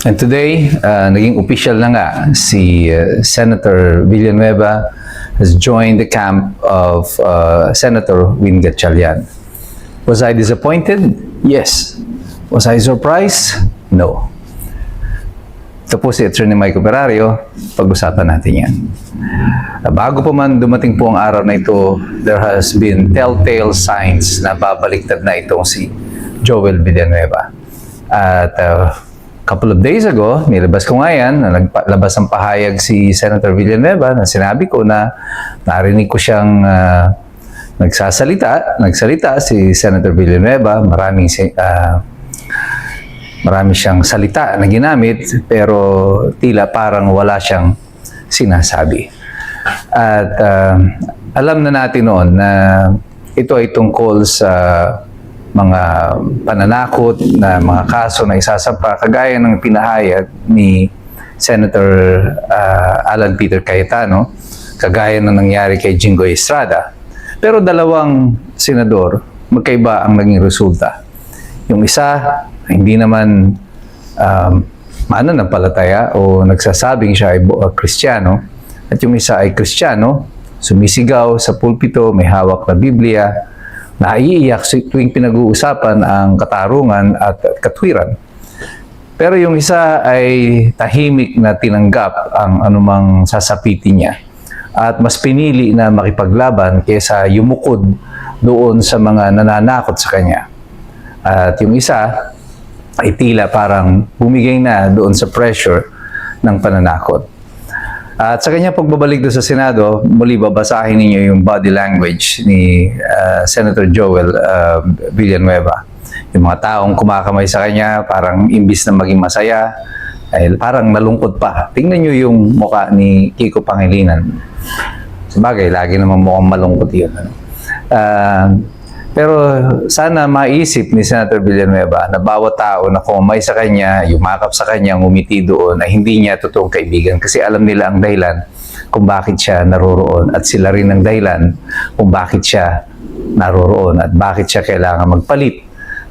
And today, naging official na nga si Senator Villanueva has joined the camp of Senator Win Gatchalian. Was I disappointed? Yes. Was I surprised? No. Ito po si Attorney Mike Operario, pag-usapan natin yan. Bago pa man dumating po ang araw na ito, there has been telltale signs na babaliktad na itong si Joel Villanueva. At couple of days ago, nilabas ko nga yan, naglabas ang pahayag si Senator Villanueva na sinabi ko na narinig ko siyang nagsalita si Senator Villanueva, marami siyang salita na ginamit pero tila parang wala siyang sinasabi. At alam na natin noon na ito ay tungkol sa mga pananakot na mga kaso na isasampa kagaya ng pinahayag ni Senator Alan Peter Cayetano, kagaya ng nangyari kay Jinggoy Estrada. Pero dalawang senador, magkaiba ang naging resulta. Yung isa, hindi naman mananampalataya o nagsasabing siya ay Kristiyano, at yung isa ay Kristiyano, sumisigaw sa pulpito, may hawak na Biblia, naiiyak tuwing pinag-uusapan ang katarungan at katwiran. Pero yung isa ay tahimik na tinanggap ang anumang sasapitin niya at mas pinili na makipaglaban kaysa yumukod doon sa mga nananakot sa kanya. At yung isa ay tila parang bumigay na doon sa pressure ng pananakot. At sa kanyang pagbabalik doon sa Senado, muli babasahin ninyo yung body language ni Senator Joel Villanueva. Yung mga taong kumakamay sa kanya, parang imbis na maging masaya, ay parang nalungkot pa. Tingnan nyo yung mukha ni Kiko Pangilinan. Sabagay, lagi naman mukhang malungkot yun. Pero sana maisip ni Senator Villanueva na bawat tao na kumamay sa kanya, yumakap sa kanya, ngumiti doon, ay hindi niya totoong kaibigan kasi alam nila ang dahilan kung bakit siya naroroon at sila rin ang dahilan kung bakit siya naroroon at bakit siya kailangan magpalit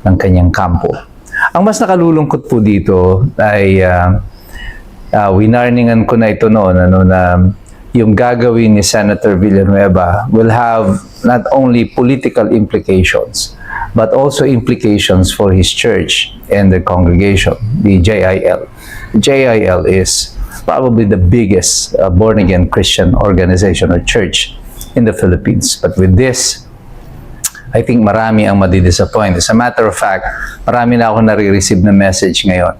ng kanyang kampo. Ang mas nakalulungkot po dito ay winarningan ko na ito noon na yung gagawin ni Senator Villanueva will have not only political implications, but also implications for his church and the congregation, the JIL. The JIL is probably the biggest born-again Christian organization or church in the Philippines. But with this, I think marami ang madidisappoint. As a matter of fact, marami na ako nare-receive na message ngayon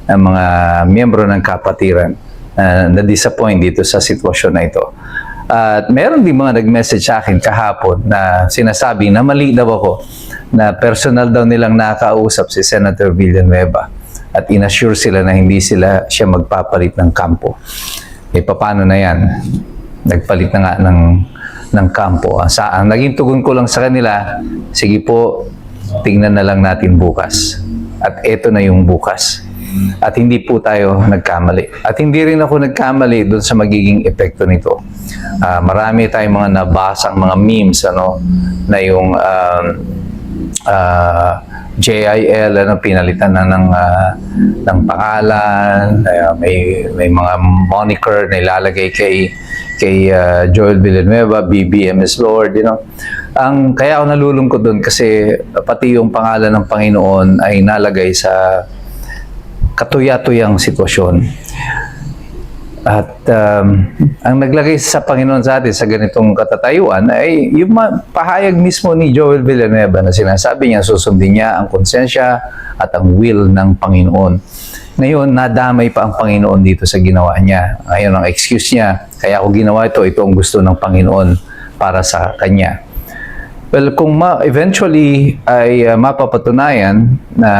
ng mga miyembro ng kapatiran na-disappoint dito sa sitwasyon na ito. At meron din mga nag-message sa akin kahapon na sinasabi na mali daw ako, na personal daw nilang nakausap si Senator Villanueva at inassure sila na hindi siya magpapalit ng kampo. E paano na yan? Nagpalit na nga ng kampo. Ang naging tugon ko lang sa kanila, sige po, tingnan na lang natin bukas. At eto na yung bukas. At hindi po tayo nagkamali. At hindi rin ako nagkamali doon sa magiging epekto nito. Marami tayong mga nabasang mga memes na yung JIL pinalitan na ng pangalan, may mga moniker na ilalagay kay Joel Villanueva, BBM is Lord, kaya ako nalulungkot doon kasi pati yung pangalan ng Panginoon ay nalagay sa katuya-tuyang sitwasyon. At ang naglagay sa Panginoon sa atin sa ganitong katatayuan ay yung pahayag mismo ni Joel Villanueva na sinasabi niya susundin niya ang konsensya at ang will ng Panginoon. Ngayon, nadamay pa ang Panginoon dito sa ginawa niya. Ngayon, ang excuse niya, kaya ako ginawa ito ang gusto ng Panginoon para sa kanya. Well, kung eventually ay mapapatunayan na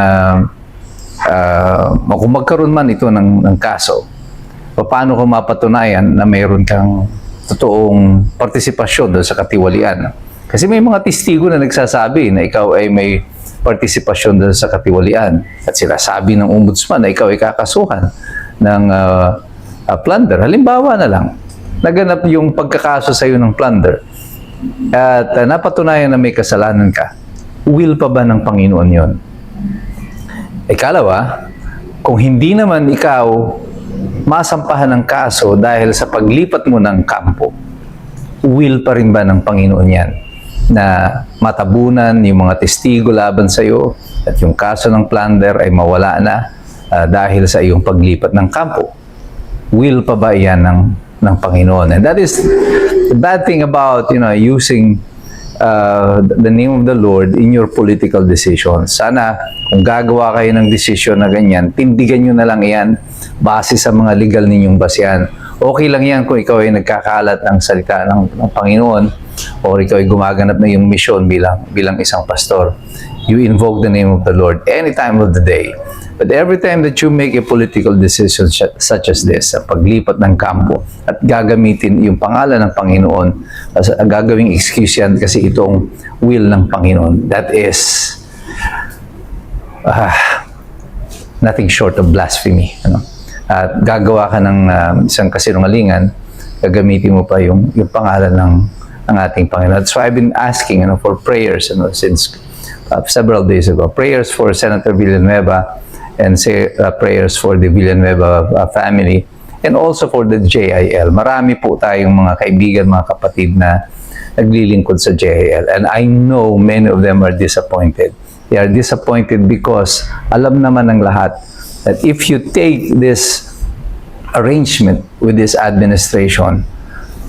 kung magkaroon man ito ng kaso, paano kung mapatunayan na mayroon kang totoong partisipasyon doon sa katiwalian? Kasi may mga testigo na nagsasabi na ikaw ay may partisipasyon doon sa katiwalian. At sila sabi ng ombudsman na ikaw ay kakasuhan ng plunder. Halimbawa na lang, naganap yung pagkakaso sa iyo ng plunder at napatunayan na may kasalanan ka. Will pa ba ng Panginoon yon? Ikalawa, Kung hindi naman ikaw masampahan ng kaso dahil sa paglipat mo ng kampo, will pa rin ba ng Panginoon yan na matabunan yung mga testigo laban sa iyo at yung kaso ng plunder ay mawala na dahil sa iyong paglipat ng kampo? Will pa ba yan ng Panginoon? And that is the bad thing about, using the name of the Lord in your political decisions. Sana kung gagawa kayo ng desisyon na ganyan, tindigan nyo na lang yan base sa mga legal ninyong basehan. Okay lang yan kung ikaw ay nagkakalat ng salita ng Panginoon o ikaw ay gumaganap na yung misyon bilang isang pastor. You invoke the name of the Lord any time of the day. But every time that you make a political decision such as this, sa paglipat ng kampo at gagamitin yung pangalan ng Panginoon, gagawing excuse yan kasi itong will ng Panginoon, that is nothing short of blasphemy. At gagawa ka ng isang kasinungalingan, gagamitin mo pa yung pangalan ng ating Panginoon. That's why I've been asking for prayers since several days ago. Prayers for Senator Villanueva and prayers for the Villanueva family and also for the JIL. Marami po tayong mga kaibigan, mga kapatid na naglilingkod sa JIL, and I know many of them are disappointed. They are disappointed because alam naman ng lahat that if you take this arrangement with this administration,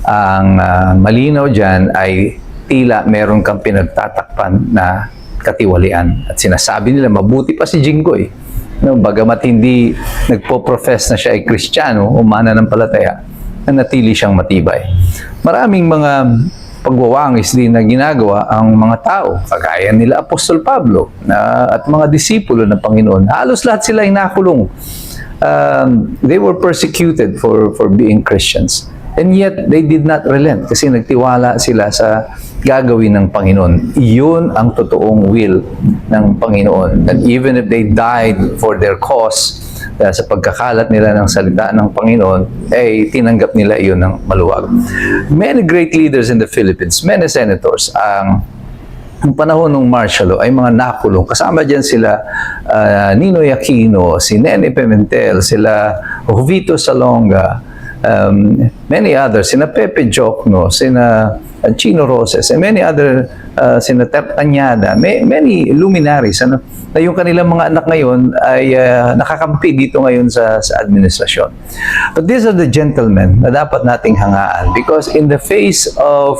ang malinaw dyan ay tila meron kang pinagtatakpan na katiwalian. At sinasabi nila, mabuti pa si Jinggoy. Bagamat hindi nagpo-profess na siya ay Kristiyano o mananampalataya, nanatili siyang matibay. Maraming mga pagwawangis din na ginagawa ang mga tao, kagaya nila Apostol Pablo at mga disipulo ng Panginoon. Halos lahat sila ay nakulong. They were persecuted for being Christians. And yet, they did not relent kasi nagtiwala sila sa gagawin ng Panginoon. Iyon ang totoong will ng Panginoon. And even if they died for their cause, sa pagkakalat nila ng salita ng Panginoon, ay tinanggap nila iyon ng maluwag. Many great leaders in the Philippines, many senators, ang panahon ng martial law ay mga nakulong. Kasama dyan sila Ninoy Aquino, si Nene Pimentel, sila Jovito Salonga, many others, sina Pepe Jocno, sina Chino Roses, and many other, sina Tep Tanyada, many luminaries, na yung kanilang mga anak ngayon ay nakakampi dito ngayon sa administrasyon. But these are the gentlemen na dapat nating hangaan because in the face of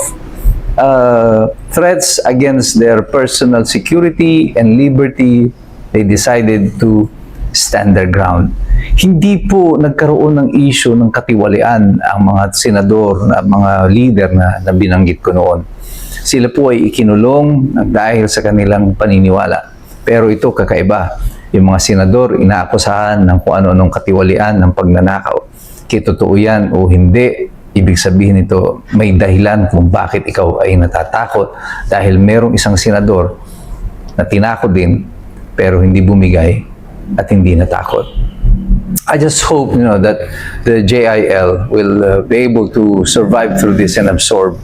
threats against their personal security and liberty, they decided to stand their ground. Hindi po nagkaroon ng issue ng katiwalian ang mga senador, mga leader na binanggit ko noon. Sila po ay ikinulong dahil sa kanilang paniniwala. Pero ito kakaiba. Yung mga senador inaakusahan ng kung ano-anong katiwalian ng pagnanakaw. Kitotoo yan o hindi, ibig sabihin nito may dahilan kung bakit ikaw ay natatakot dahil merong isang senador na tinakot din pero hindi bumigay at hindi natakot. I just hope that the JIL will be able to survive through this and absorb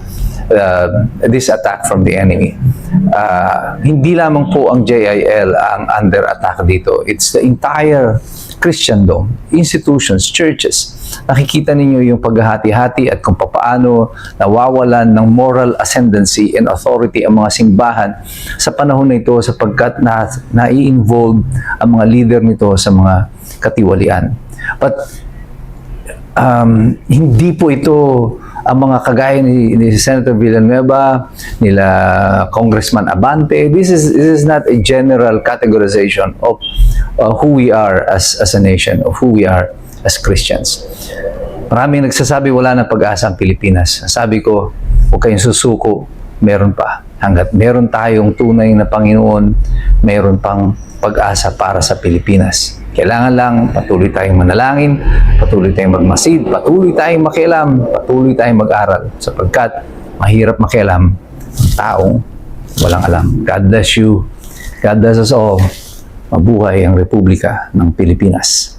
this attack from the enemy. Hindi lamang po ang JIL ang under attack dito. It's the entire Christendom, institutions, churches. Nakikita ninyo yung paghahati-hati at kung paano nawawalan ng moral ascendancy and authority ang mga simbahan sa panahon na ito sapagkat na-involve ang mga leader nito sa mga katiwalian. But hindi po ito ang mga kagaya ni Senator Villanueva, nila Congressman Abante. This is not a general categorization of who we are as a nation, of who we are as Christians. Maraming nagsasabi wala na pag-asa ang Pilipinas. Sabi ko, huwag kayong susuko, meron pa. Hanggat meron tayong tunay na Panginoon, meron pang pag-asa para sa Pilipinas. Kailangan lang patuloy tayong manalangin, patuloy tayong magmasid, patuloy tayong makialam, patuloy tayong mag-aral sapagkat mahirap makialam ang taong walang alam. God bless you. God bless us all. Mabuhay ang Republika ng Pilipinas.